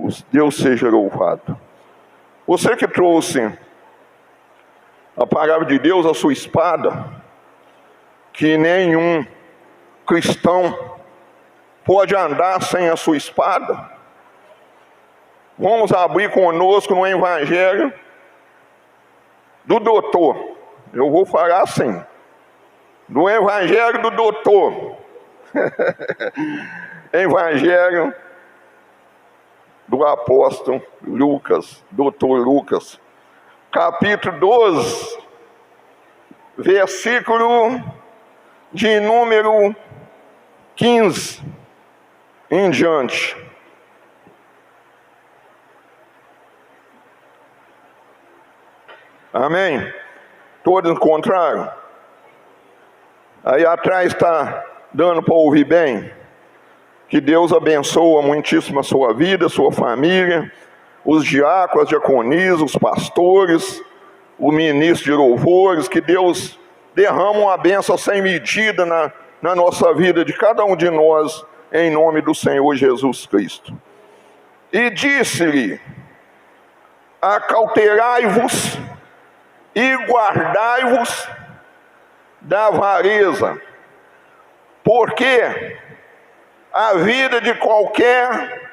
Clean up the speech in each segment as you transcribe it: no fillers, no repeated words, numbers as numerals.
Jesus. Deus seja louvado. Você que trouxe a palavra de Deus, a sua espada, que nenhum cristão pode andar sem a sua espada. Vamos abrir conosco no Evangelho do doutor. Eu vou falar assim, do Evangelho do doutor. Evangelho do apóstolo Lucas, doutor Lucas, capítulo 12, versículo de número 15 em diante. Amém? Todos encontraram? Aí atrás está dando para ouvir bem? Que Deus abençoa muitíssimo a sua vida, a sua família, os diáconos, as diaconisas, os pastores, o ministro de louvores. Que Deus derrama uma bênção sem medida na nossa vida, de cada um de nós, em nome do Senhor Jesus Cristo. E disse-lhe: acautelai-vos e guardai-vos da avareza, porque a vida de qualquer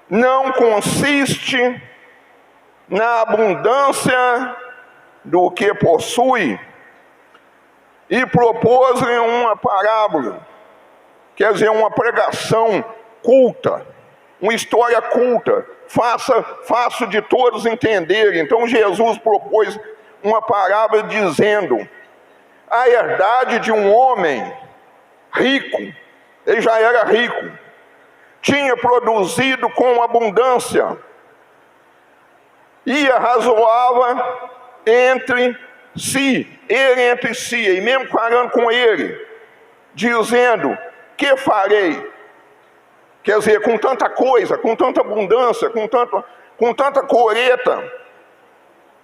não consiste na abundância do que possui. E propôs-lhe uma parábola, quer dizer, uma pregação culta, uma história culta, fácil de todos entenderem. Então Jesus propôs uma parábola dizendo: a herdade de um homem rico, ele já era rico, tinha produzido com abundância, e arrazoava entre si, e mesmo falando com ele, dizendo: que farei? Quer dizer, com tanta coisa, com tanta abundância, com tanta colheita,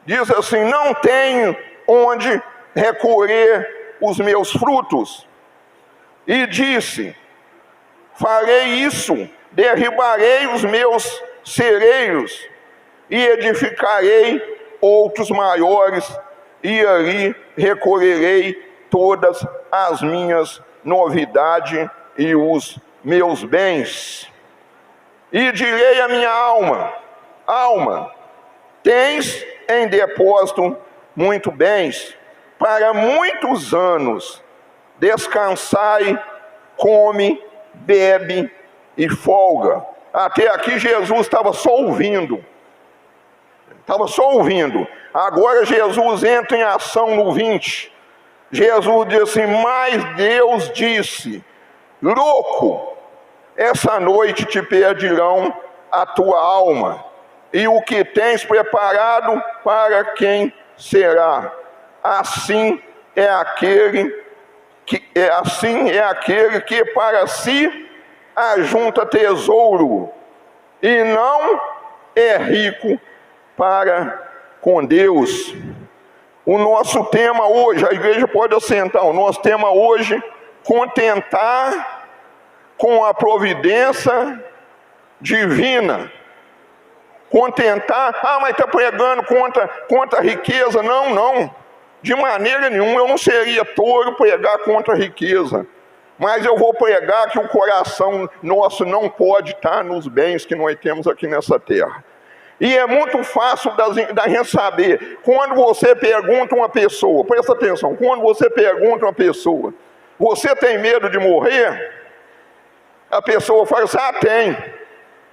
diz assim: não tenho onde recolher os meus frutos. E disse: farei isso, derribarei os meus celeiros e edificarei outros maiores, e ali recolherei todas as minhas novidades e os meus bens. E direi à minha alma: alma, tens em depósito muito bens, para muitos anos. Descansai, come, bebe e folga. Até aqui Jesus estava só ouvindo. Agora Jesus entra em ação no 20. Jesus diz assim: mas Deus disse: louco, essa noite te perdirão a tua alma, e o que tens preparado para quem será? Assim é aquele que para si ajunta tesouro e não é rico para com Deus. O nosso tema hoje, a igreja pode assentar, o nosso tema hoje: contentar com a providência divina. Contentar, mas está pregando contra a riqueza. Não, de maneira nenhuma. Eu não seria tolo pregar contra a riqueza, mas eu vou pregar que o coração nosso não pode estar nos bens que nós temos aqui nessa terra. E é muito fácil da gente saber. Quando você pergunta uma pessoa, presta atenção, quando você pergunta uma pessoa: você tem medo de morrer? A pessoa fala assim: tem,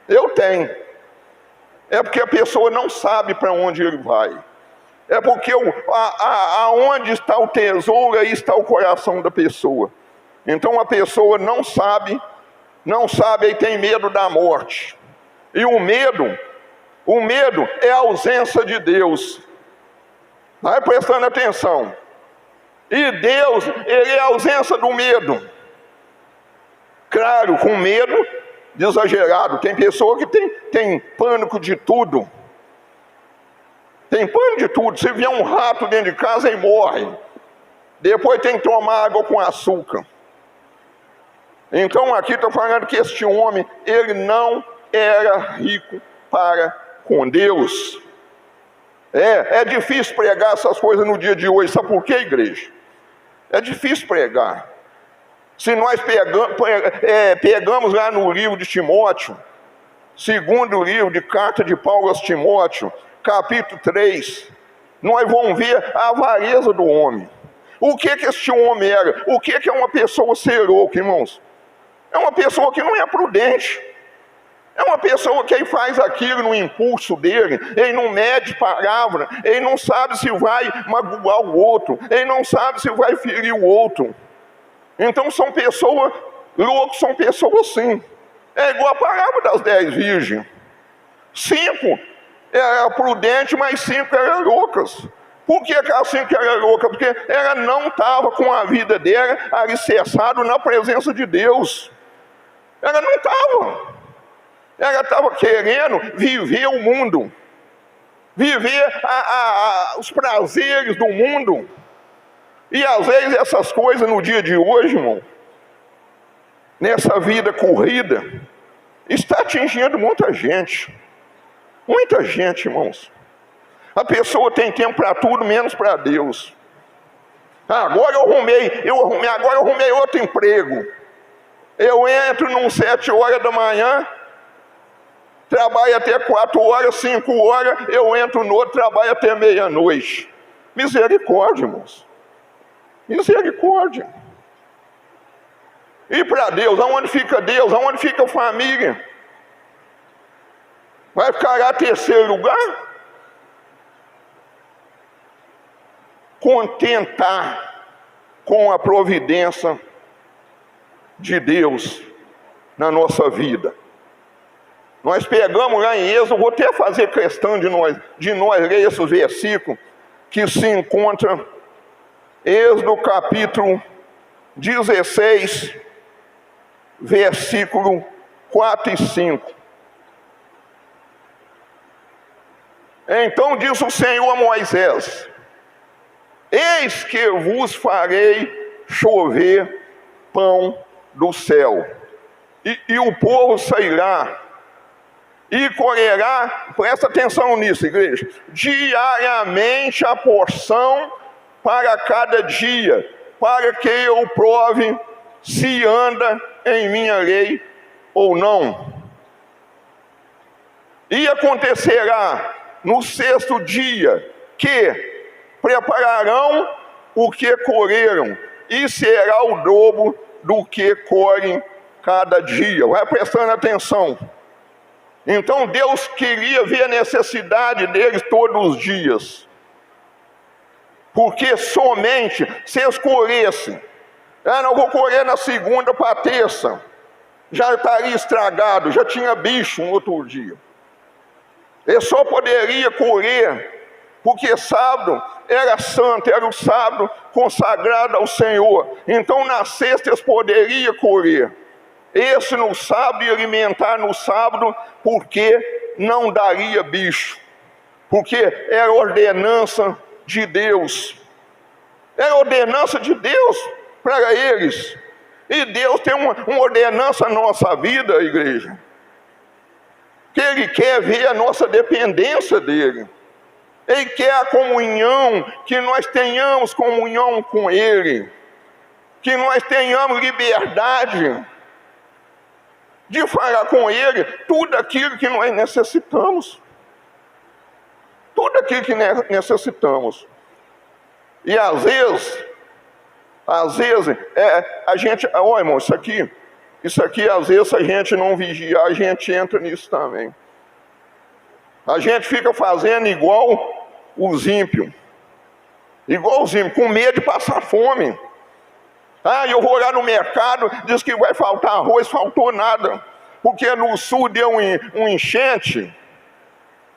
eu tenho. É porque a pessoa não sabe para onde ele vai. É porque aonde está o tesouro, aí está o coração da pessoa. Então a pessoa não sabe e tem medo da morte. E o medo é a ausência de Deus. Vai prestando atenção. E Deus, Ele é a ausência do medo. Claro, com medo exagerado. Tem pessoa que tem pânico de tudo. Tem pânico de tudo. Se vier um rato dentro de casa, ele morre. Depois tem que tomar água com açúcar. Então aqui está falando que este homem, ele não era rico para com Deus. É difícil pregar essas coisas no dia de hoje. Sabe por quê, igreja? É difícil pregar. Se nós pegamos lá no livro de Timóteo, segundo livro de carta de Paulo aos Timóteo, capítulo 3, nós vamos ver a avareza do homem. O que este homem era? O que é uma pessoa ser louca, irmãos? É uma pessoa que não é prudente. É uma pessoa que faz aquilo no impulso dele, ele não mede palavra, ele não sabe se vai magoar o outro, ele não sabe se vai ferir o outro. Então são pessoas loucas, são pessoas assim. É igual a parábola das 10 virgens. 5 eram prudentes, mas 5 eram loucas. Por que as 5 eram loucas? Porque ela não estava com a vida dela alicerçada na presença de Deus. Ela não estava. Ela estava querendo viver o mundo, viver os prazeres do mundo. E às vezes essas coisas no dia de hoje, irmão, nessa vida corrida, está atingindo muita gente. Muita gente, irmãos. A pessoa tem tempo para tudo, menos para Deus. Agora eu arrumei outro emprego. Eu entro num 7 horas da manhã, trabalho até 4 horas, 5 horas, eu entro no outro, trabalho até meia-noite. Misericórdia, irmãos. Misericórdia. E para Deus, aonde fica Deus? Aonde fica a família? Vai ficar lá terceiro lugar? Contentar com a providência de Deus na nossa vida. Nós pegamos lá em Êxodo, vou até fazer questão de nós ler esses versículos que se encontra Êxodo capítulo 16, versículo 4 e 5. Então disse o Senhor a Moisés: eis que vos farei chover pão do céu, e o povo sairá e colherá, presta atenção nisso, igreja, diariamente a porção para cada dia, para que eu prove se anda em minha lei ou não. E acontecerá no 6º dia que prepararão o que colheram, e será o dobro do que colhem cada dia. Vai prestando atenção. Então Deus queria ver a necessidade deles todos os dias. Porque somente se eles colhessem, não vou colher na segunda para terça, já estaria estragado, já tinha bicho no outro dia. Ele só poderia colher porque sábado era santo, era o sábado consagrado ao Senhor. Então na sexta eles poderiam colher. Esse no sábado e alimentar no sábado, porque não daria bicho. Porque era ordenança de Deus. Era ordenança de Deus para eles. E Deus tem uma ordenança na nossa vida, igreja. Que Ele quer ver a nossa dependência dEle. Ele quer a comunhão, que nós tenhamos comunhão com Ele. Que nós tenhamos liberdade de falar com Ele tudo aquilo que nós necessitamos. Tudo aquilo que necessitamos. E às vezes a gente, olha irmão, isso aqui às vezes a gente não vigiar, a gente entra nisso também. A gente fica fazendo igual os ímpios. Igualzinho, com medo de passar fome. Eu vou lá no mercado, diz que vai faltar arroz, faltou nada. Porque no sul deu um enchente.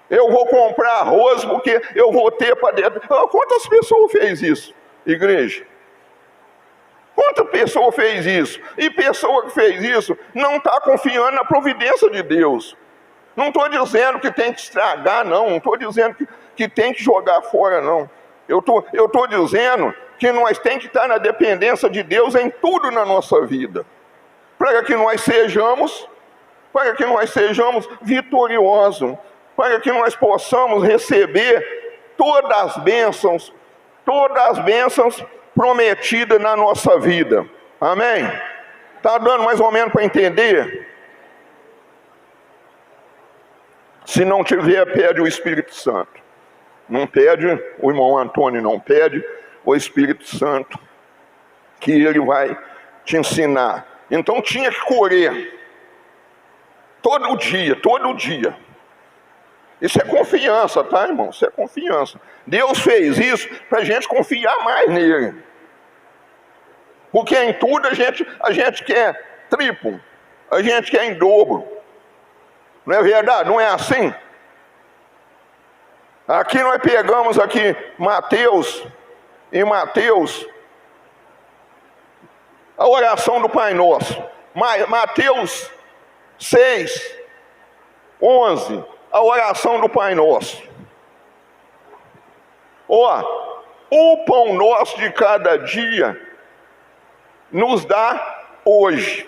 Eu vou comprar arroz porque eu vou ter para dentro. Quantas pessoas fez isso, igreja? Quantas pessoas fez isso? E pessoa que fez isso não está confiando na providência de Deus. Não estou dizendo que tem que estragar, não. Não estou dizendo que tem que jogar fora, não. Eu estou dizendo que nós temos que estar na dependência de Deus em tudo na nossa vida. Para que nós sejamos para que nós sejamos vitoriosos, para que nós possamos receber todas as bênçãos prometidas na nossa vida. Amém? Está dando mais ou menos para entender? Se não tiver, pede o Espírito Santo. Não pede o irmão Antônio, não pede o Espírito Santo, que ele vai te ensinar. Então tinha que correr todo dia. Isso é confiança, tá, irmão? Isso é confiança. Deus fez isso para a gente confiar mais nele. Porque em tudo a gente quer triplo, a gente quer em dobro. Não é verdade? Não é assim? Aqui nós pegamos aqui Mateus, a oração do Pai Nosso. Mateus 6:11, a oração do Pai Nosso. O pão nosso de cada dia nos dá hoje.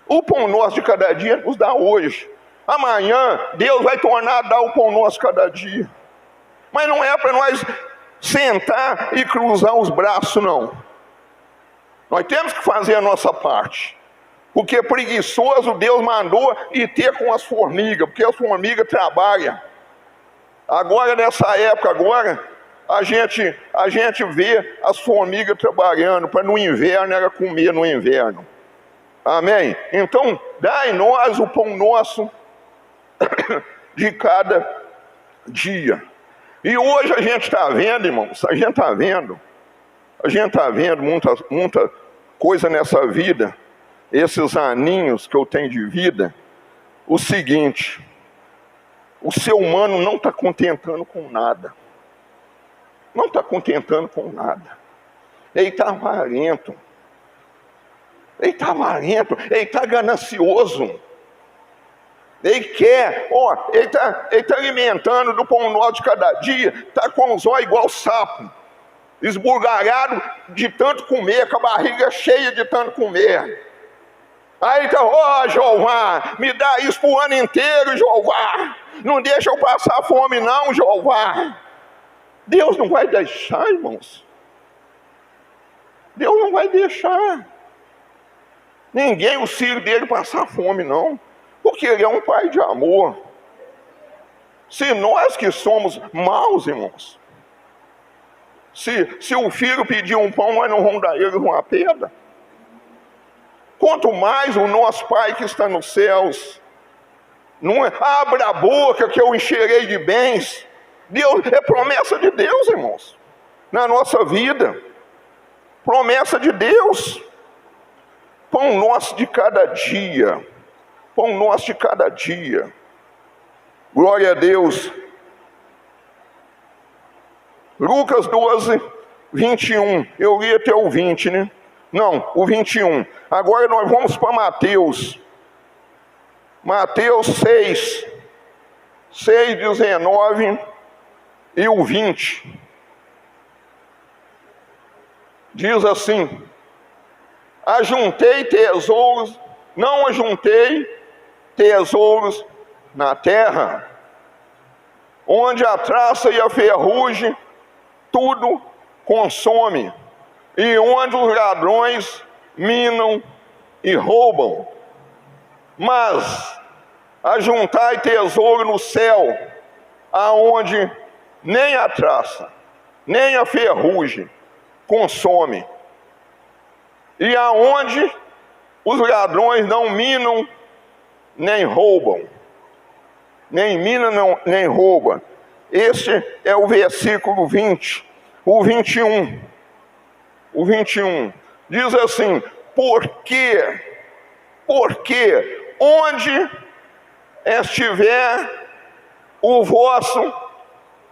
O pão nosso de cada dia nos dá hoje. Amanhã Deus vai tornar a dar o pão nosso cada dia. Mas não é para nós sentar e cruzar os braços, não. Nós temos que fazer a nossa parte. Porque preguiçoso Deus mandou ir ter com as formigas, porque as formigas trabalham. Agora, nessa época, a gente vê as formigas trabalhando, para no inverno ela comer no inverno. Amém? Então, dai nós o pão nosso de cada dia. E hoje a gente está vendo, irmãos, a gente está vendo muita coisa nessa vida, esses aninhos que eu tenho de vida. O seguinte: o ser humano não está contentando com nada. Não está contentando com nada. Ele está avarento. Ele está ganancioso. Ele quer, ele está alimentando do pão nosso de cada dia, está com os olhos igual sapo, esbugalhado de tanto comer, com a barriga cheia de tanto comer. Aí está, Jeová, me dá isso para o ano inteiro, Jeová. Não deixa eu passar fome não, Jeová. Deus não vai deixar, irmãos. Deus não vai deixar ninguém, o filho dele, passar fome não. Porque ele é um pai de amor. Se nós que somos maus, irmãos, se o filho pedir um pão, nós não vamos dar ele uma pedra. Quanto mais o nosso Pai que está nos céus. Não é, abra a boca que eu encherei de bens. Deus, é promessa de Deus, irmãos, na nossa vida. Promessa de Deus. Pão nosso de cada dia. Pão nosso de cada dia. Glória a Deus. Lucas 12:21. Eu li até o 20, né? Não, o 21. Agora nós vamos para Mateus. Mateus 6:19 e o 20. Diz assim: ajuntei tesouros, não ajuntei tesouros na terra, onde a traça e a ferrugem tudo consome, e onde os ladrões minam e roubam. Mas ajuntai tesouro no céu, aonde nem a traça, nem a ferrugem consome, e aonde os ladrões não minam nem roubam. Nem mina, nem rouba. Este é o versículo 20. O 21. O 21. Diz assim: porque onde estiver o vosso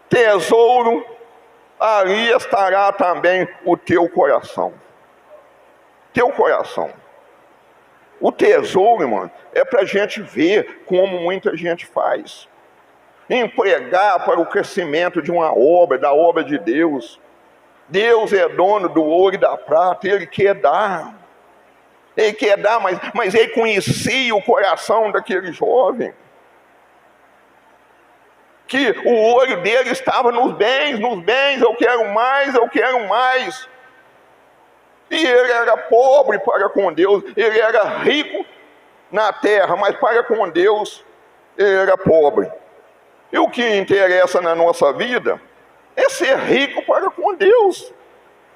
tesouro, ali estará também o teu coração. Teu coração. O tesouro, irmão, é para a gente ver como muita gente faz. Empregar para o crescimento de uma obra, da obra de Deus. Deus é dono do ouro e da prata, Ele quer dar. Ele quer dar, mas ele conhecia o coração daquele jovem. Que o olho dele estava nos bens, eu quero mais, eu quero mais. E ele era pobre para com Deus, ele era rico na terra, mas para com Deus ele era pobre. E o que interessa na nossa vida é ser rico para com Deus.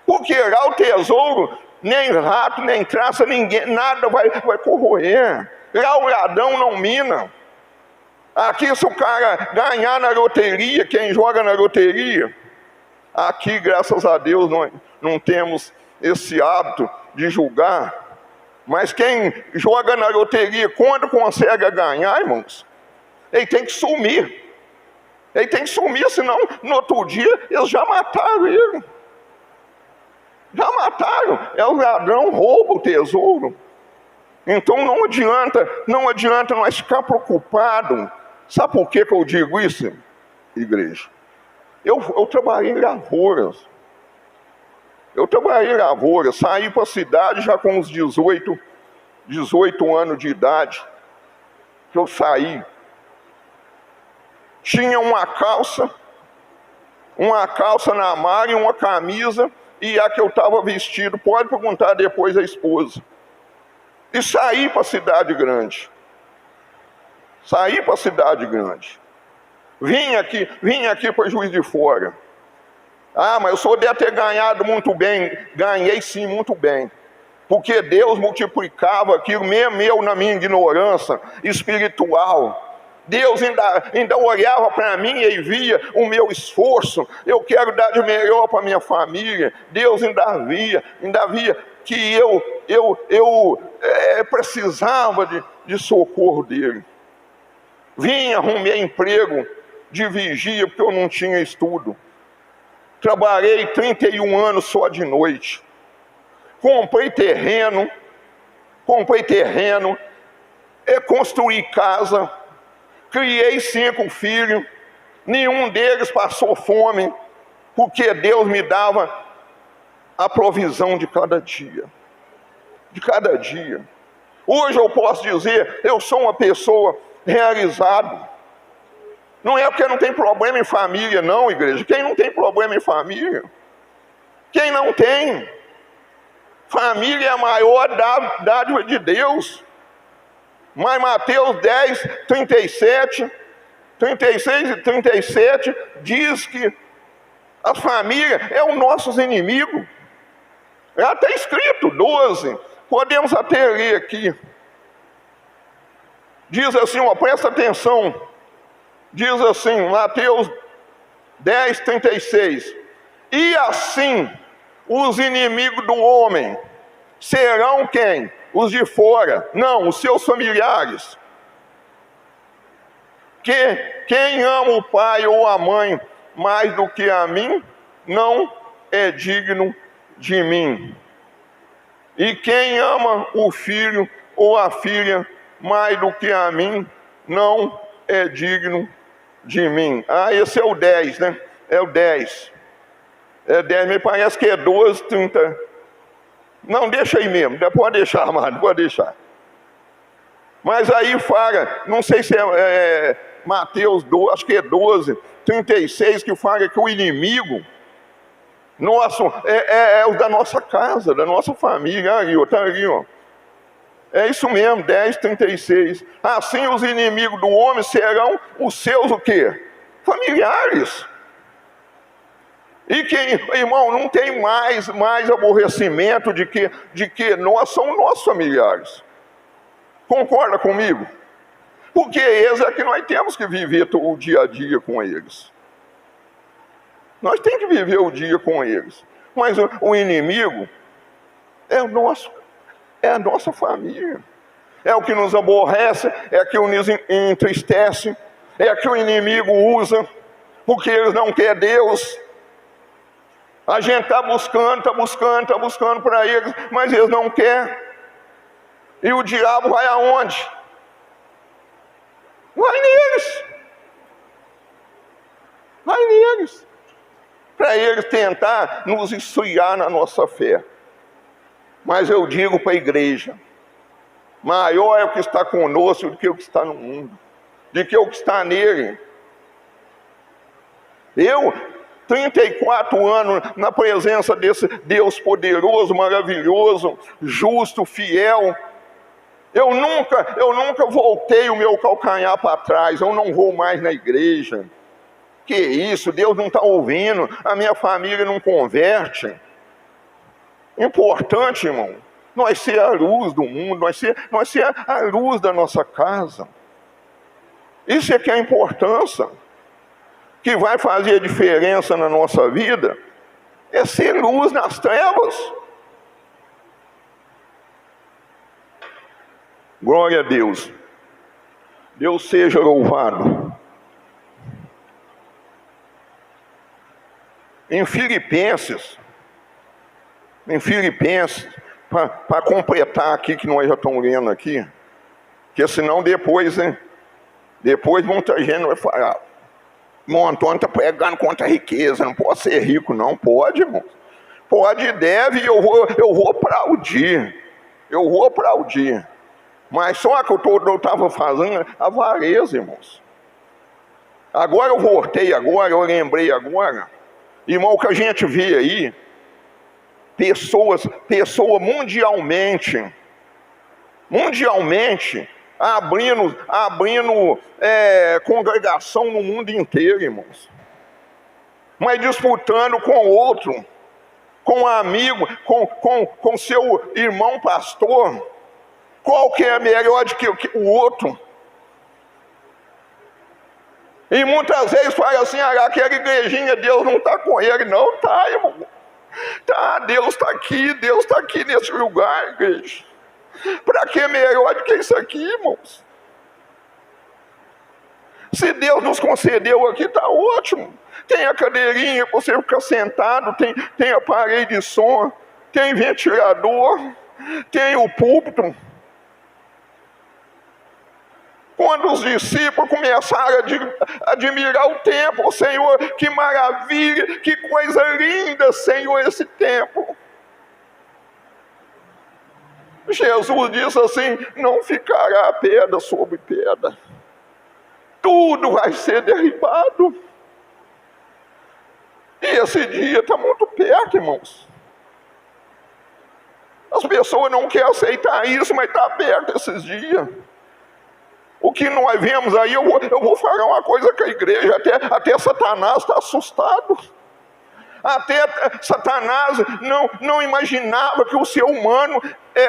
Porque lá o tesouro, nem rato, nem traça, ninguém, nada vai corroer. Lá o ladrão não mina. Aqui, se o cara ganhar na loteria, quem joga na loteria, aqui, graças a Deus, não temos esse hábito de julgar. Mas quem joga na loteria, quando consegue ganhar, irmãos, ele tem que sumir. Ele tem que sumir, senão no outro dia eles já mataram ele. Já mataram. É o ladrão, rouba o tesouro. Então não adianta nós ficar preocupados. Sabe por que eu digo isso, igreja? Eu trabalhei em lavouras. Saí para a cidade já com uns 18 anos de idade. Que eu saí. Tinha uma calça na mala e uma camisa, e a que eu estava vestido, pode perguntar depois à esposa. E saí para a cidade grande. Vim aqui para Juiz de Fora. Ah, mas o senhor deve ter ganhado muito bem. Ganhei sim, muito bem. Porque Deus multiplicava aquilo, mesmo eu na minha ignorância espiritual. Deus ainda olhava para mim e via o meu esforço. Eu quero dar de melhor para minha família. Deus ainda via que eu precisava de socorro dele. Arrumei emprego de vigia, porque eu não tinha estudo. Trabalhei 31 anos só de noite. Comprei terreno, construí casa, criei 5 filhos, nenhum deles passou fome, porque Deus me dava a provisão de cada dia. Hoje eu posso dizer, eu sou uma pessoa realizada. Não é porque não tem problema em família, não, igreja. Quem não tem problema em família? Quem não tem? Família é a maior dádiva de Deus. Mas Mateus 10, 36 e 37 diz que a família é os nossos inimigos. É até escrito 12. Podemos até ler aqui. Diz assim, presta atenção. Diz assim, Mateus 10, 36. E assim, os inimigos do homem serão quem? Os de fora. Não, os seus familiares. Quem ama o pai ou a mãe mais do que a mim, não é digno de mim. E quem ama o filho ou a filha mais do que a mim, não é digno de mim. Ah, esse é o 10, né? É o 10. É 10, me parece que é 12, 30. Não, deixa aí mesmo. Pode deixar, amado, pode deixar. Mas aí fala, não sei se é Mateus 12, acho que é 12, 36, que fala que o inimigo nosso é o da nossa casa, da nossa família. Tá ali, ó. É isso mesmo, 10, 36. Assim os inimigos do homem serão os seus o quê? Familiares. E quem, irmão, não tem mais aborrecimento de que nós somos nossos familiares. Concorda comigo? Porque eles é que nós temos que viver o dia a dia com eles. Nós temos que viver o dia com eles. Mas o inimigo é a nossa família. É o que nos aborrece, é o que nos entristece, é o que o inimigo usa, porque eles não querem Deus. A gente está buscando para eles, mas eles não querem. E o diabo vai aonde? Vai neles. Para eles tentar nos esfriar na nossa fé. Mas eu digo para a igreja, Maior é o que está conosco do que o que está no mundo, do que o que está nele. Eu, 34 anos na presença desse Deus poderoso, maravilhoso, justo, fiel, eu nunca voltei o meu calcanhar para trás. Eu não vou mais na igreja. Que isso, Deus não está ouvindo, a minha família não converte. Importante, irmão, nós ser a luz do mundo, nós ser a luz da nossa casa. Isso é que é a importância, que vai fazer a diferença na nossa vida, é ser luz nas trevas. Glória a Deus. Deus seja louvado. Em Filipenses, para completar aqui, que nós já estamos lendo aqui, porque senão depois muita gente vai falar, irmão Antônio está pregando contra a riqueza, não pode ser rico. Não pode, irmão. Pode e deve, e eu vou aplaudir. Eu vou aplaudir. Mas só que eu estava fazendo avareza, irmãos. Agora eu voltei agora, eu lembrei agora. Irmão, o que a gente vê aí, pessoas mundialmente, abrindo congregação no mundo inteiro, irmãos. Mas disputando com o outro, com um amigo, com seu irmão pastor, qual que é melhor do que o outro? E muitas vezes fala assim, aquela igrejinha, Deus não está com ele. Não está, irmão. Tá, Deus está aqui nesse lugar, igreja. Para que melhor do que isso aqui, irmãos? Se Deus nos concedeu aqui, está ótimo. Tem a cadeirinha para você ficar sentado, tem aparelho de som, tem ventilador, tem o púlpito. Quando os discípulos começaram a admirar o templo, Senhor, que maravilha, que coisa linda, Senhor, esse templo. Jesus disse assim, não ficará pedra sobre pedra. Tudo vai ser derribado. E esse dia está muito perto, irmãos. As pessoas não querem aceitar isso, mas está perto esses dias. O que nós vemos aí, eu vou falar uma coisa com a igreja, até Satanás está assustado. Até Satanás não imaginava que o ser humano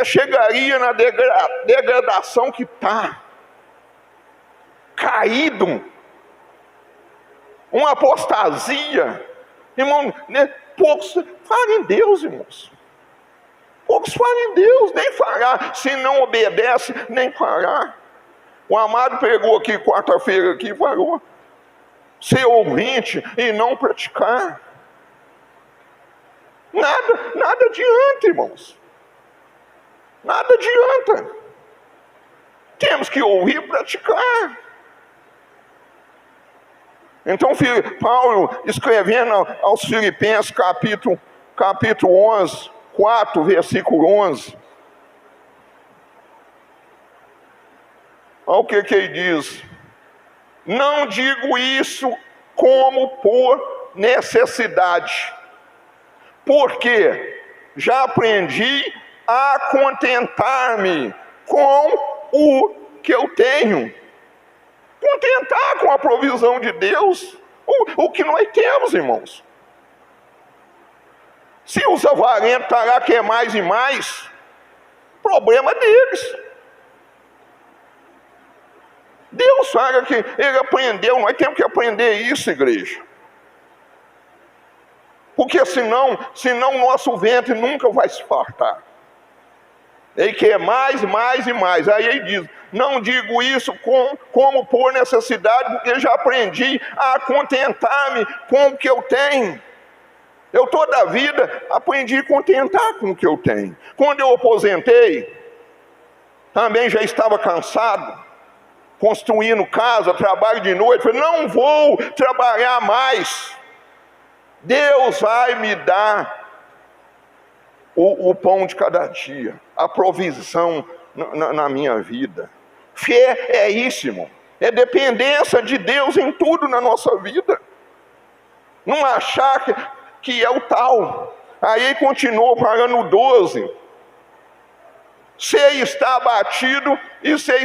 chegaria na degradação que está. Caído. Uma apostasia. Irmão, poucos falam em Deus, irmãos. Poucos falam em Deus, nem falar. Se não obedece, nem falar. O amado pregou aqui quarta-feira aqui e falou, ser ouvinte e não praticar. Nada adianta, irmãos. Nada adianta. Temos que ouvir e praticar. Então, Paulo, escrevendo aos Filipenses, capítulo 11, 4, versículo 11. Olha o que ele diz. Não digo isso como por necessidade, porque já aprendi a contentar-me com o que eu tenho. Contentar com a provisão de Deus, o que nós temos, irmãos. Se os avarentos estão lá, quer mais e mais, problema deles. Deus fala que ele aprendeu, nós temos que aprender isso, igreja. Porque senão o nosso ventre nunca vai se fartar. Ele quer mais, mais e mais. Aí ele diz, não digo isso como por necessidade, porque já aprendi a contentar-me com o que eu tenho. Eu toda a vida aprendi a contentar com o que eu tenho. Quando eu aposentei, também já estava cansado, construindo casa, trabalho de noite. Falei, não vou trabalhar mais. Deus vai me dar o pão de cada dia, a provisão na minha vida. Fé é isso, irmão. É dependência de Deus em tudo na nossa vida. Não achar que é o tal. Aí continuou falando no 12. Sei está abatido e sei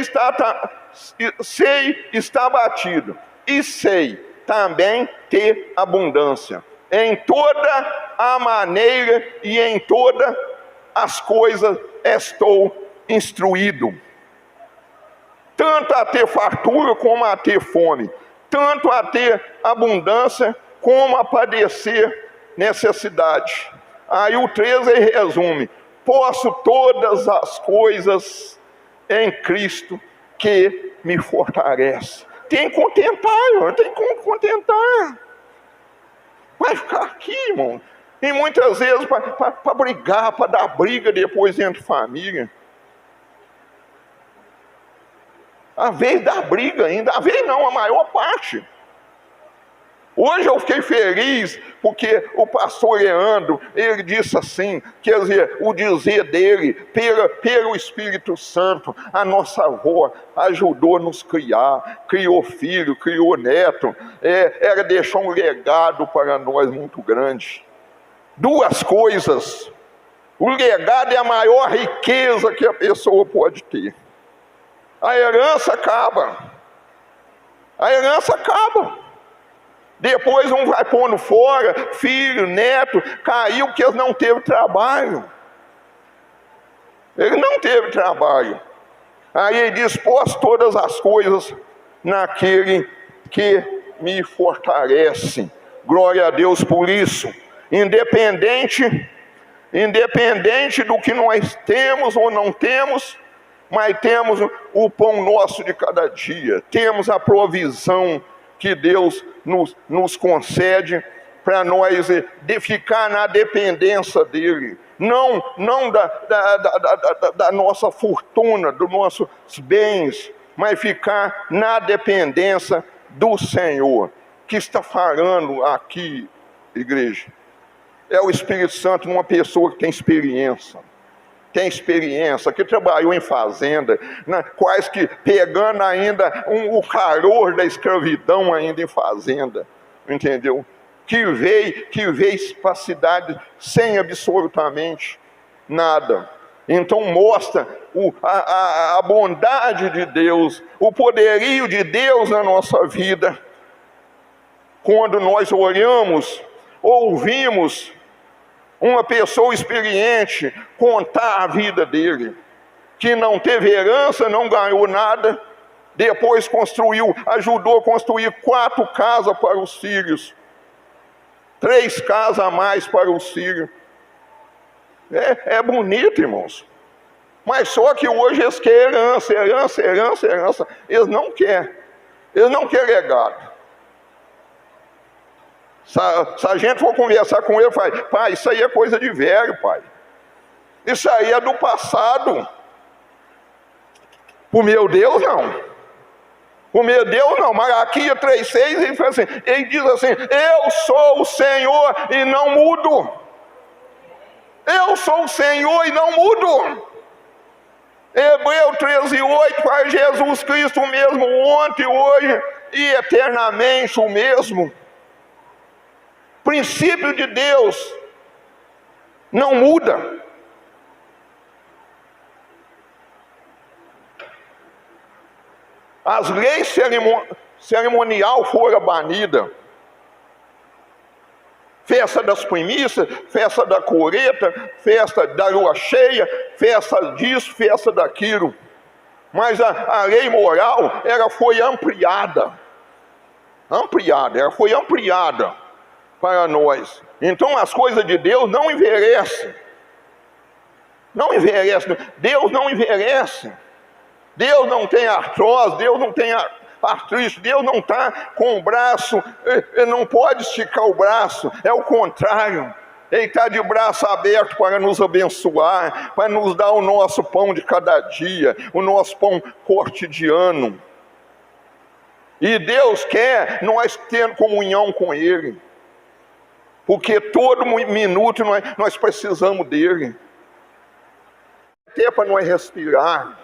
está abatido. E sei também ter abundância. Em toda a maneira e em todas as coisas estou instruído. Tanto a ter fartura como a ter fome. Tanto a ter abundância como a padecer necessidade. Aí o 13 resume: posso todas as coisas em Cristo que me fortalece. Tem que contentar, irmão, tem que contentar. Vai ficar aqui, irmão. E muitas vezes para brigar, para dar briga depois entre família. A vez da briga ainda, a vez não, a maior parte. Hoje eu fiquei feliz porque o pastor Leandro, ele disse assim, quer dizer, o dizer dele, pelo Espírito Santo, a nossa avó ajudou a nos criar, criou filho, criou neto, ela deixou um legado para nós muito grande. Duas coisas: o legado é a maior riqueza que a pessoa pode ter. A herança acaba. A herança acaba. Depois um vai pondo fora, filho, neto, caiu porque eles não teve trabalho. Ele não teve trabalho. Aí ele diz: posso todas as coisas naquele que me fortalece. Glória a Deus por isso. Independente do que nós temos ou não temos, mas temos o pão nosso de cada dia. Temos a provisão que Deus nos concede para nós ficar na dependência dEle. Não da nossa fortuna, dos nossos bens, mas ficar na dependência do Senhor. Que está falando aqui, igreja? É o Espírito Santo numa pessoa que tem experiência. Que trabalhou em fazenda, quase que pegando ainda o calor da escravidão ainda em fazenda, entendeu? Que veio para a cidade sem absolutamente nada. Então mostra a bondade de Deus, o poderio de Deus na nossa vida, quando nós olhamos, ouvimos uma pessoa experiente contar a vida dele, que não teve herança, não ganhou nada, depois ajudou a construir 4 casas para os filhos, 3 casas a mais para os filhos. É bonito, irmãos. Mas só que hoje eles querem herança. Eles não querem legado. Se a gente for conversar com ele, fala: pai, isso aí é coisa de velho, pai. Isso aí é do passado. O meu Deus, não. O meu Deus, não. Malaquias 3,6, ele diz assim: eu sou o Senhor e não mudo. Eu sou o Senhor e não mudo. Hebreus 13,8, fala: Jesus Cristo o mesmo ontem, hoje e eternamente o mesmo. Princípio de Deus não muda. As leis cerimonial foram banidas. Festa das primícias, festa da colheita, festa da lua cheia, festa disso, festa daquilo. Mas a lei moral, ela foi ampliada. Ela foi ampliada para nós. Então as coisas de Deus não envelhecem. Deus não envelhece. Deus não tem artrose, Deus não tem artrite, Deus não está com o braço, ele não pode esticar o braço, é o contrário. Ele está de braço aberto para nos abençoar, para nos dar o nosso pão de cada dia, o nosso pão cotidiano. E Deus quer nós ter comunhão com Ele. Porque todo minuto nós precisamos dele. Até para nós respirar.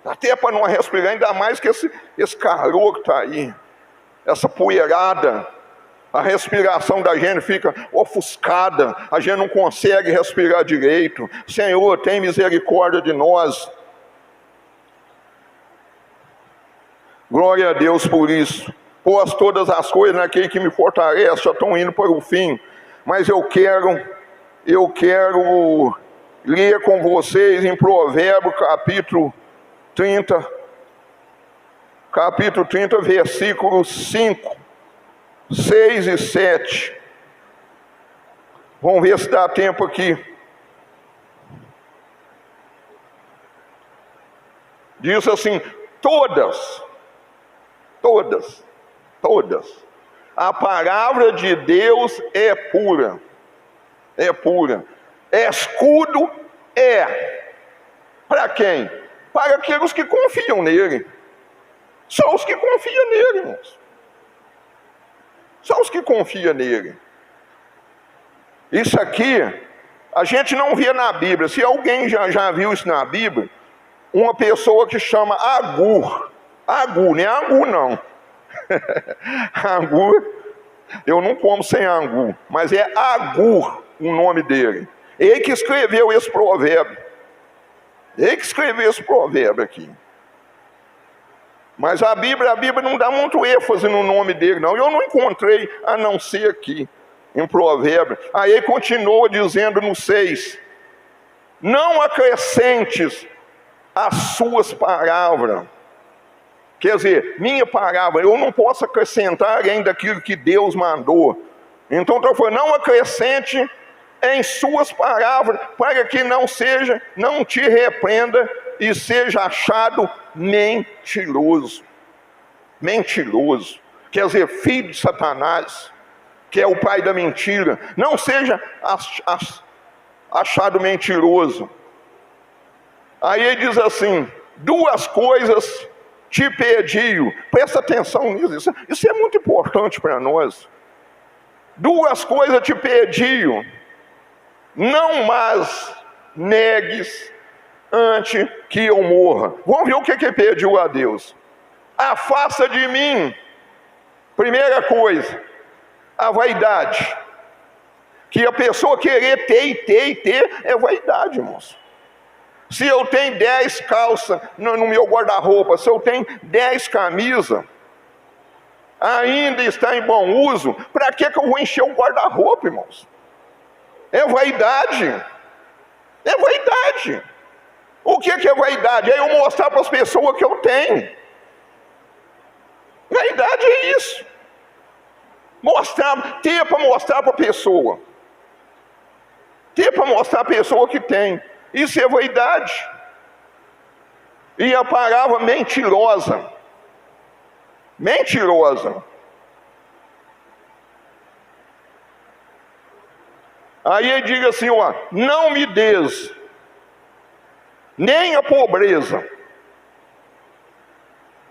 Até para não respirar, ainda mais que esse calor que está aí, essa poeirada, a respiração da gente fica ofuscada, a gente não consegue respirar direito. Senhor, tem misericórdia de nós. Glória a Deus por isso. Pôs todas as coisas naquele que me fortalece, já estão indo para o fim. Mas eu quero ler com vocês em Provérbios capítulo 30, versículos 5, 6 e 7. Vamos ver se dá tempo aqui. Diz assim: todas, a palavra de Deus é pura, escudo para quem? Para aqueles que confiam nele. Só os que confiam nele, irmãos. Só os que confiam nele. Isso aqui, a gente não vê na Bíblia. Se alguém já viu isso na Bíblia, uma pessoa que chama Agur, não é Angu não. Agur, eu não como sem Angu, mas é Agur o nome dele. Ele que escreveu esse provérbio. Aqui. Mas a Bíblia não dá muito ênfase no nome dele, não. Eu não encontrei, a não ser aqui, em Provérbio. Aí ele continua dizendo no 6: não acrescentes as suas palavras. Quer dizer, minha palavra, eu não posso acrescentar além daquilo que Deus mandou. Então está falando, não acrescente em suas palavras, para que não te repreenda e seja achado mentiroso. Quer dizer, filho de Satanás, que é o pai da mentira. Não seja achado mentiroso. Aí ele diz assim: duas coisas te pediu. Presta atenção nisso. Isso é muito importante para nós. Duas coisas te pediu. Não mais negues antes que eu morra. Vamos ver o que ele pediu a Deus. Afasta de mim, primeira coisa, a vaidade. Que a pessoa querer ter é vaidade, irmãos. Se eu tenho 10 calças no meu guarda-roupa, se eu tenho 10 camisas, ainda está em bom uso, para que eu vou encher o guarda-roupa, irmãos? É vaidade. O que é vaidade? É eu mostrar para as pessoas que eu tenho. Vaidade é isso. Ter para mostrar para a pessoa. Ter para mostrar a pessoa que tem. Isso é vaidade. E a palavra mentirosa. Aí ele diz assim, ó: não me des nem a pobreza,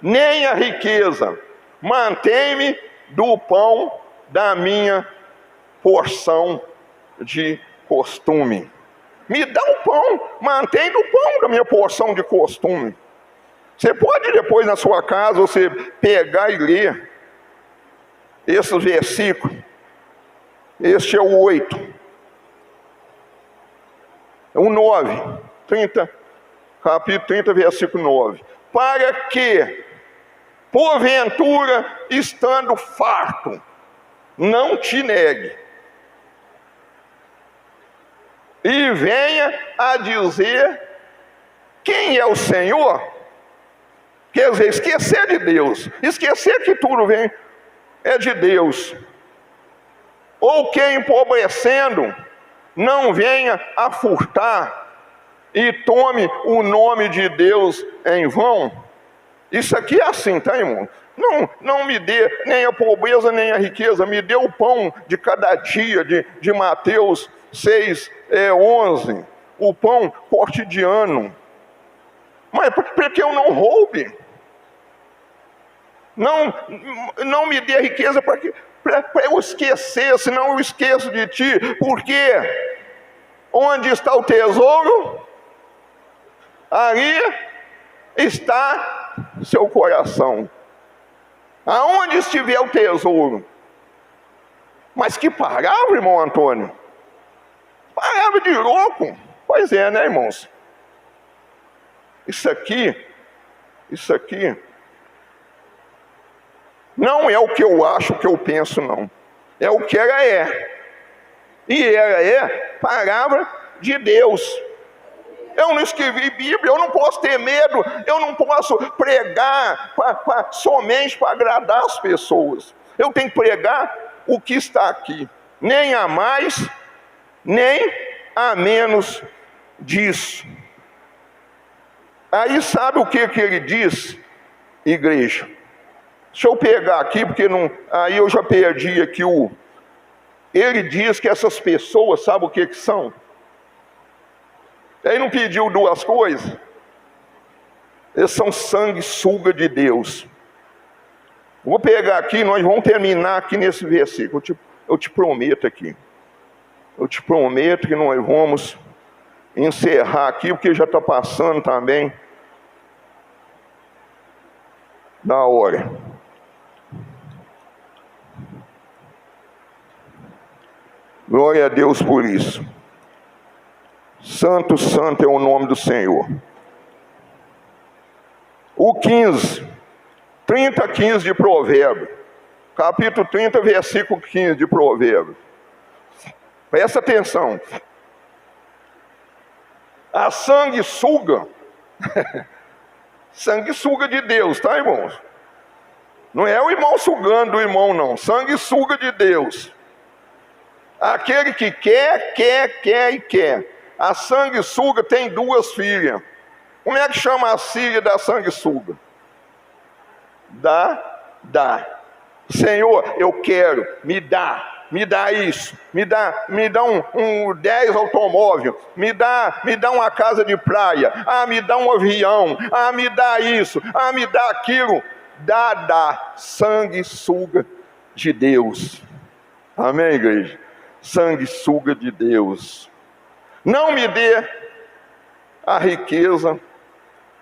nem a riqueza, mantém-me do pão da minha porção de costume. Me dá o pão, mantém do pão da minha porção de costume. Você pode depois na sua casa, você pegar e ler esses versículos. Este é o 8. O 9, capítulo 30, versículo 9. Para que, porventura, estando farto, não te negue, e venha a dizer quem é o Senhor. Quer dizer, esquecer de Deus, esquecer que tudo é de Deus. Ou que empobrecendo, não venha a furtar e tome o nome de Deus em vão. Isso aqui é assim, tá, irmão? Não me dê nem a pobreza nem a riqueza, me dê o pão de cada dia, de Mateus 6:11, o pão cotidiano. Mas para que eu não roube? Não me dê a riqueza para eu esquecer, senão eu esqueço de ti. Porque onde está o tesouro, ali está seu coração. Aonde estiver o tesouro. Mas que palavra, irmão Antônio? Palavra de louco. Pois é, né, irmãos? Isso aqui não é o que eu acho, o que eu penso, não. É o que ela é. E ela é palavra de Deus. Eu não escrevi Bíblia, eu não posso ter medo, eu não posso pregar somente para agradar as pessoas. Eu tenho que pregar o que está aqui. Nem a mais, nem a menos disso. Aí sabe o que ele diz, igreja? Deixa eu pegar aqui, porque não, aí eu já perdi aqui o... Ele diz que essas pessoas, sabe o que são? Ele não pediu duas coisas? Eles são sanguessuga de Deus. Vou pegar aqui, nós vamos terminar aqui nesse versículo. Eu te prometo aqui. Eu te prometo que nós vamos encerrar aqui, porque já está passando também da hora. Glória a Deus por isso. Santo, santo é o nome do Senhor. O 15, 30, 15 de Provérbios. Capítulo 30, versículo 15 de Provérbios. Presta atenção. A sanguessuga, sanguessuga de Deus, tá, irmãos? Não é o irmão sugando do irmão, não. Sanguessuga de Deus. Aquele que quer e quer. A sanguessuga tem duas filhas. Como é que chama a filha da sanguessuga? Dá. Senhor, eu quero, me dá isso, me dá 10 automóveis, me dá uma casa de praia, me dá um avião, me dá isso, me dá aquilo. Dá, sanguessuga de Deus. Amém, igreja? Sanguessuga de Deus. Não me dê a riqueza,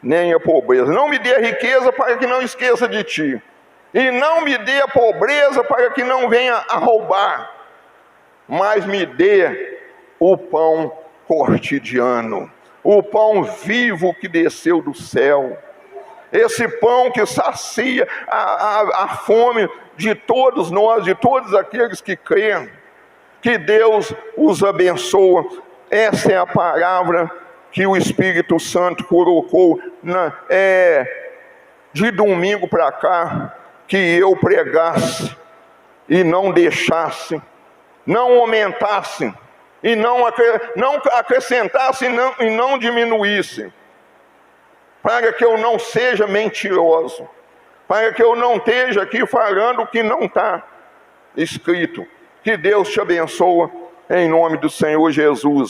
nem a pobreza. Não me dê a riqueza para que não esqueça de ti. E não me dê a pobreza para que não venha a roubar. Mas me dê o pão cotidiano. O pão vivo que desceu do céu. Esse pão que sacia a fome de todos nós, de todos aqueles que creem. Que Deus os abençoe. Essa é a palavra que o Espírito Santo colocou de domingo para cá, que eu pregasse e não deixasse, não aumentasse, e não acrescentasse e não diminuísse, para que eu não seja mentiroso, para que eu não esteja aqui falando o que não está escrito. Que Deus te abençoe, em nome do Senhor Jesus.